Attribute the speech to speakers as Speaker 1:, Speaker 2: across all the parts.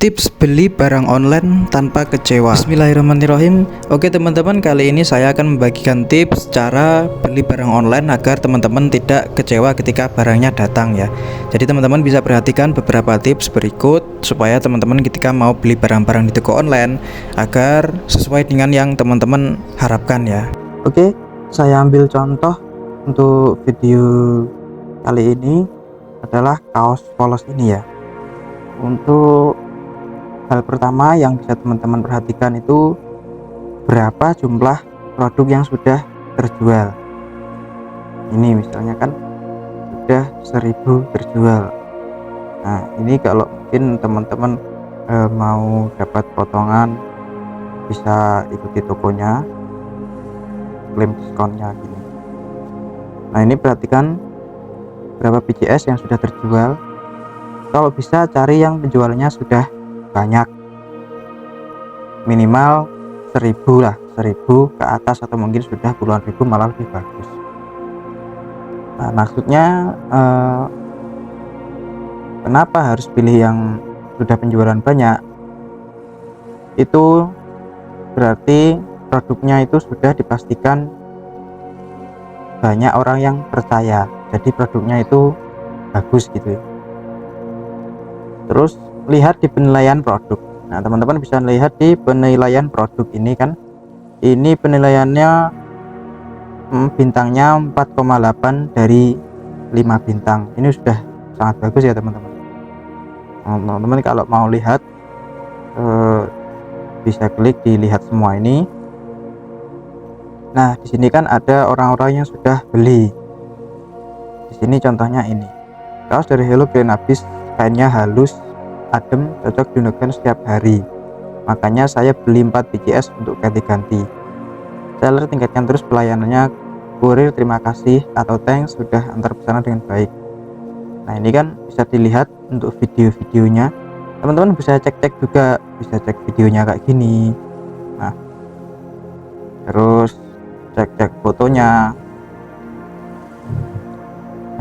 Speaker 1: Tips beli barang online tanpa kecewa. Bismillahirrahmanirrahim. Oke teman-teman, kali ini saya akan membagikan tips cara beli barang online agar teman-teman tidak kecewa ketika barangnya datang ya. Jadi teman-teman bisa perhatikan beberapa tips berikut supaya teman-teman ketika mau beli barang-barang di toko online agar sesuai dengan yang teman-teman harapkan ya. Oke, saya ambil contoh untuk video kali ini adalah kaos polos ini ya. Untuk hal pertama yang bisa teman-teman perhatikan itu berapa jumlah produk yang sudah terjual. Ini misalnya kan sudah 1000 terjual. Nah ini kalau mungkin teman-teman mau dapat potongan bisa ikuti tokonya, klaim diskonnya gini. Nah ini perhatikan berapa BCS yang sudah terjual. Kalau bisa cari yang penjualannya sudah banyak, minimal 1000 lah, 1000 ke atas atau mungkin sudah puluhan ribu malah lebih bagus. Nah maksudnya kenapa harus pilih yang sudah penjualan banyak? Itu berarti produknya itu sudah dipastikan banyak orang yang percaya, jadi produknya itu bagus gitu. Terus lihat di penilaian produk. Nah teman-teman bisa lihat di penilaian produk ini kan, ini penilaiannya bintangnya 4,8 dari 5 bintang. Ini sudah sangat bagus ya teman-teman. Teman-teman kalau mau lihat bisa klik dilihat semua ini. Nah di sini kan ada orang-orang yang sudah beli. Di sini contohnya ini kaos dari Hello Green Abyss, kainnya halus, adem, cocok digunakan setiap hari. Makanya saya beli 4 BCS untuk ganti-ganti. Seller tingkatkan terus pelayanannya. Kurir terima kasih atau thanks sudah antar pesanan dengan baik. Nah ini kan bisa dilihat untuk video-videonya. Teman-teman bisa cek-cek juga, bisa cek videonya kayak gini. Nah terus cek-cek fotonya.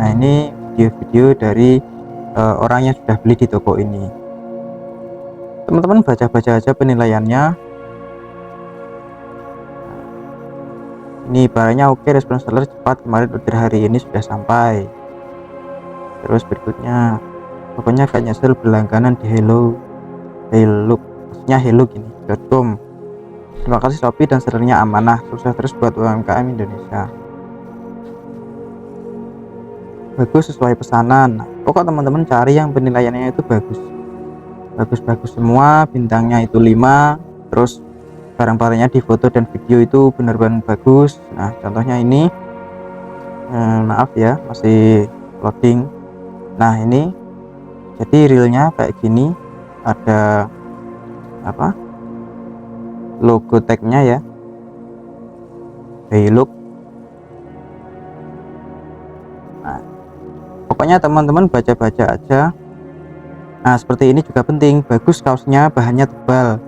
Speaker 1: Nah ini video-video dari orang yang sudah beli di toko ini. Teman-teman baca-baca aja penilaiannya. Ini barangnya oke, respon seller cepat, kemarin order hari ini sudah sampai. Terus berikutnya pokoknya gak nyesel berlangganan di hello maksudnya hello gini.com. Terima kasih Shopee dan sellernya amanah, sukses terus buat UMKM Indonesia. Bagus sesuai pesanan. Pokok teman-teman cari yang penilaiannya itu bagus semua, bintangnya itu 5, terus barang-barangnya di foto dan video itu benar-benar bagus. Nah contohnya ini maaf ya masih loading. Nah ini jadi realnya kayak gini, ada apa logo tagnya ya, hey look. Pokoknya teman-teman baca-baca aja. Nah seperti ini juga penting, bagus kaosnya, bahannya tebal.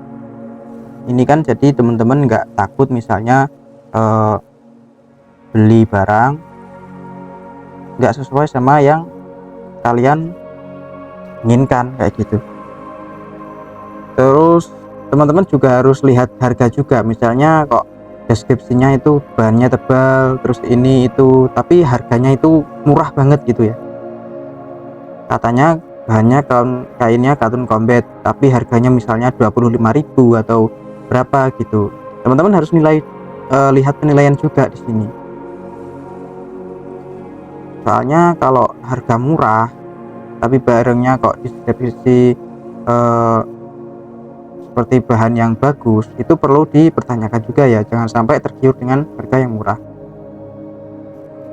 Speaker 1: Ini kan jadi teman-teman nggak takut misalnya beli barang nggak sesuai sama yang kalian inginkan kayak gitu. Terus teman-teman juga harus lihat harga juga, misalnya kok deskripsinya itu bahannya tebal, terus ini itu, tapi harganya itu murah banget gitu ya. Katanya bahannya kainnya katun combat, tapi harganya misalnya 25.000 atau berapa gitu. Teman-teman harus lihat penilaian juga di sini. Soalnya kalau harga murah tapi barangnya kok deskripsi seperti bahan yang bagus, itu perlu dipertanyakan juga ya, jangan sampai tergiur dengan harga yang murah.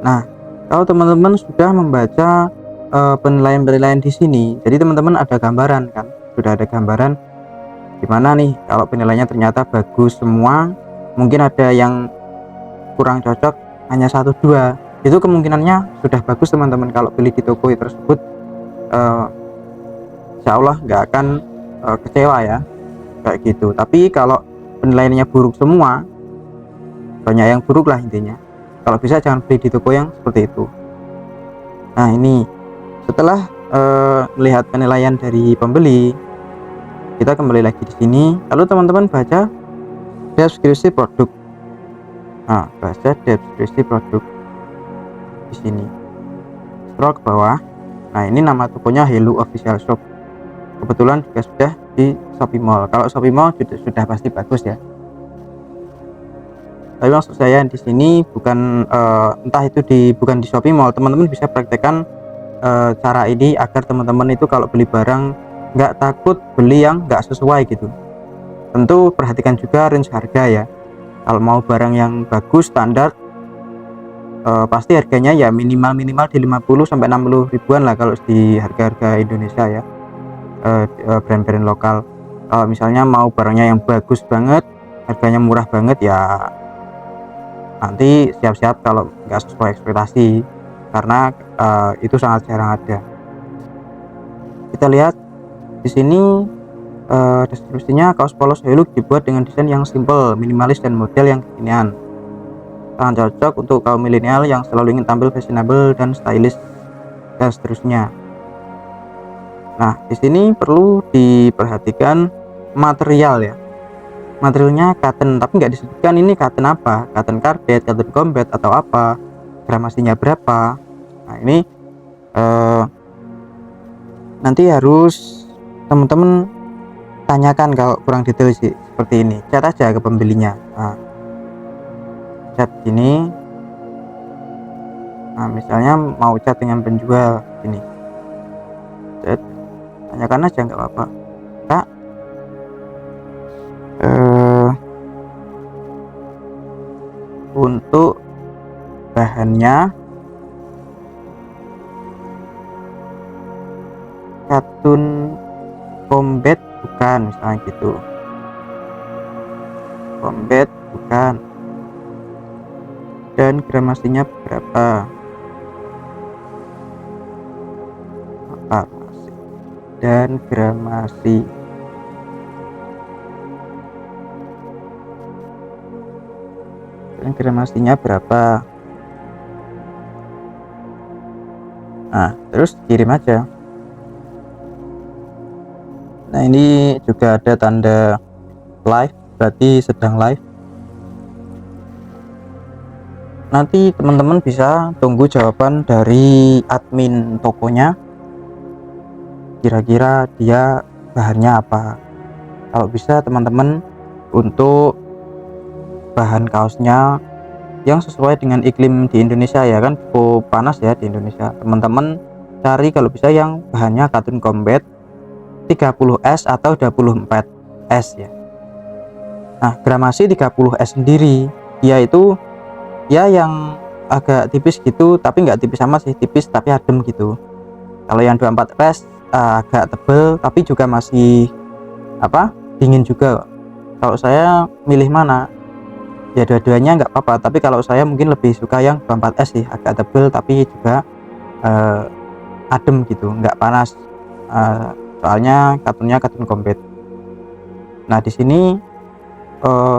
Speaker 1: Nah kalau teman-teman sudah membaca penilaian-penilaian di sini, jadi teman-teman ada gambaran kan, sudah ada gambaran gimana nih kalau penilaiannya ternyata bagus semua, mungkin ada yang kurang cocok hanya 1-2, itu kemungkinannya sudah bagus teman-teman. Kalau beli di toko tersebut insya Allah nggak akan kecewa ya kayak gitu. Tapi kalau penilaiannya buruk semua, banyak yang buruk lah intinya, kalau bisa jangan beli di toko yang seperti itu. Nah ini setelah melihat penilaian dari pembeli,
Speaker 2: kita kembali lagi di sini, lalu teman-teman baca deskripsi produk. Nah, baca deskripsi produk di sini, scroll ke bawah. Nah, ini nama tokonya Hello Official Shop, kebetulan juga sudah di Shopee Mall. Kalau Shopee Mall sudah pasti bagus ya, tapi maksud saya di sini bukan entah itu bukan di Shopee Mall. Teman-teman bisa praktekkan cara ini agar teman-teman itu kalau beli barang nggak takut beli yang nggak sesuai gitu. Tentu perhatikan juga range harga ya. Kalau mau barang yang bagus standar, pasti harganya ya minimal di 50 sampai 60 ribuan lah kalau di harga-harga Indonesia ya, brand-brand lokal. Kalau misalnya mau barangnya yang bagus banget, harganya murah banget ya, nanti siap-siap kalau nggak sesuai ekspektasi, karena itu sangat jarang ada. Kita lihat di sini deskripsinya, kaos polos Hello dibuat dengan desain yang simple, minimalis, dan model yang kekinian. Sangat cocok untuk kaum milenial yang selalu ingin tampil fashionable dan stylish, dan seterusnya. Nah, di sini perlu diperhatikan material ya. Materialnya cotton, tapi nggak disebutkan ini cotton apa, cotton carpet, cotton combat, atau apa, gramasinya berapa. Nah, ini nanti harus teman-teman tanyakan kalau kurang detail sih seperti ini, chat aja ke pembelinya. Nah, chat gini, nah misalnya mau chat dengan penjual ini, chat, tanyakan aja nggak apa-apa, Kak, untuk bahannya katun combat bukan, misalnya gitu, combat bukan, dan gramasinya berapa, dan gramasi. Dan gramasinya berapa. Nah, terus kirim aja. Nah, ini juga ada tanda live, berarti sedang live. Nanti teman-teman bisa tunggu jawaban dari admin tokonya, kira-kira dia bahannya apa. Kalau bisa teman-teman untuk bahan kaosnya yang sesuai dengan iklim di Indonesia ya, kan cukup panas ya di Indonesia. Teman-teman cari kalau bisa yang bahannya katun combat 30S atau 24S ya. Nah, gramasi 30S sendiri yaitu ya yang agak tipis gitu, tapi nggak tipis sama sih, tipis tapi adem gitu. Kalau yang 24S agak tebel tapi juga masih dingin juga. Kalau saya milih mana ya, dua-duanya nggak apa-apa, tapi kalau saya mungkin lebih suka yang 24S sih, agak tebel tapi juga adem gitu, nggak panas, soalnya katunnya katun combat. Nah, di sini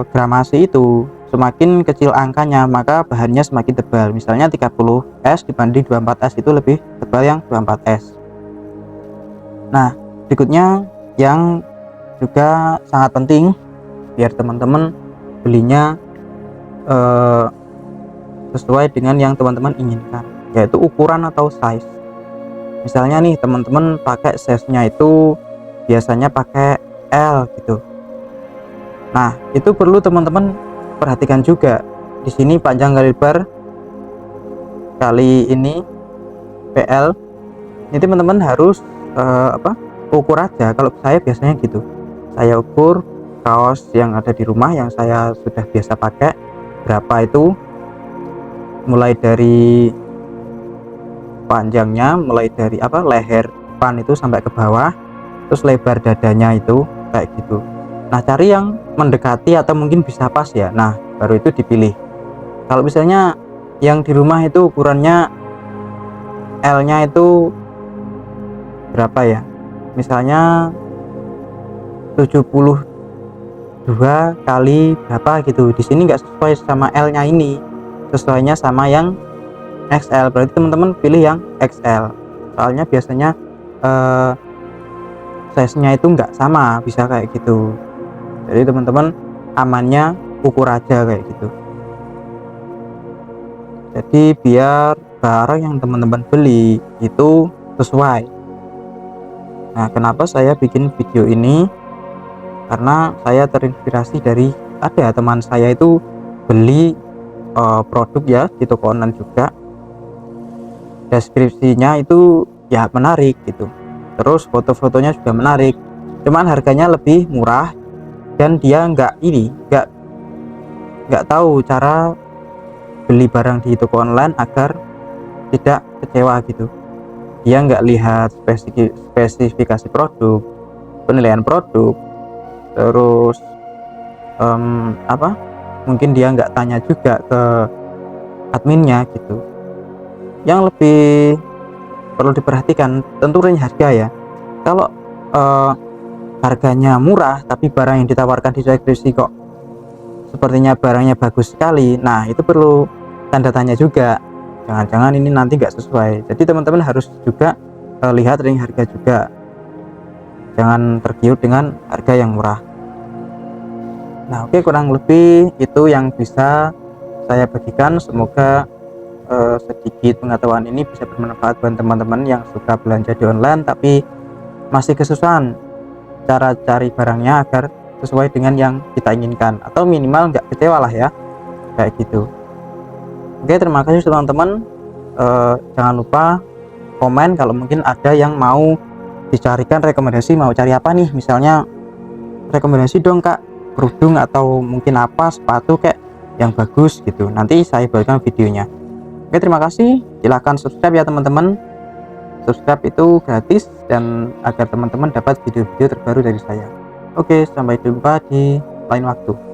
Speaker 2: gramasi itu semakin kecil angkanya maka bahannya semakin tebal. Misalnya 30S dibanding 24S itu lebih tebal yang 24S. Nah, berikutnya yang juga sangat penting biar teman-teman belinya sesuai dengan yang teman-teman inginkan, yaitu ukuran atau size. Misalnya nih teman-teman pakai size-nya itu biasanya pakai L gitu. Nah, itu perlu teman-teman perhatikan juga. Di sini panjang kali lebar kali ini PL. Ini teman-teman harus ukur aja. Kalau saya biasanya gitu. Saya ukur kaos yang ada di rumah yang saya sudah biasa pakai berapa itu, mulai dari panjangnya, mulai dari leher depan itu sampai ke bawah, terus lebar dadanya itu kayak gitu. Nah, cari yang mendekati atau mungkin bisa pas ya. Nah, baru itu dipilih. Kalau misalnya yang di rumah itu ukurannya L nya itu berapa ya, misalnya 72 kali berapa gitu, di sini nggak sesuai sama L nya, ini sesuainya sama yang XL, berarti teman-teman pilih yang XL. Soalnya biasanya size-nya itu nggak sama, bisa kayak gitu. Jadi teman-teman amannya ukur aja kayak gitu. Jadi biar barang yang teman-teman beli itu sesuai. Nah, kenapa saya bikin video ini? Karena saya terinspirasi dari ada teman saya itu beli produk ya di toko online juga. Deskripsinya itu ya menarik gitu, terus foto-fotonya juga menarik, cuman harganya lebih murah dan dia nggak tahu cara beli barang di toko online agar tidak kecewa gitu. Dia nggak lihat spesifikasi produk, penilaian produk, terus mungkin dia nggak tanya juga ke adminnya gitu. Yang lebih perlu diperhatikan tentu range harga ya. Kalau harganya murah tapi barang yang ditawarkan di deskripsi kok sepertinya barangnya bagus sekali, nah itu perlu tanda tanya juga, jangan-jangan ini nanti nggak sesuai. Jadi teman-teman harus juga lihat range harga juga, jangan tergiur dengan harga yang murah. Nah oke, kurang lebih itu yang bisa saya bagikan. Semoga sedikit pengetahuan ini bisa bermanfaat buat teman-teman yang suka belanja di online tapi masih kesusahan cara cari barangnya agar sesuai dengan yang kita inginkan, atau minimal nggak kecewa lah ya, kayak gitu. Oke, terima kasih teman-teman. Jangan lupa komen kalau mungkin ada yang mau dicarikan rekomendasi, mau cari apa nih, misalnya rekomendasi dong kak kerudung atau mungkin apa sepatu kayak yang bagus gitu, nanti saya buatkan videonya. Oke, terima kasih. Silahkan subscribe ya teman-teman. Subscribe itu gratis dan agar teman-teman dapat video-video terbaru dari saya. Oke, sampai jumpa di lain waktu.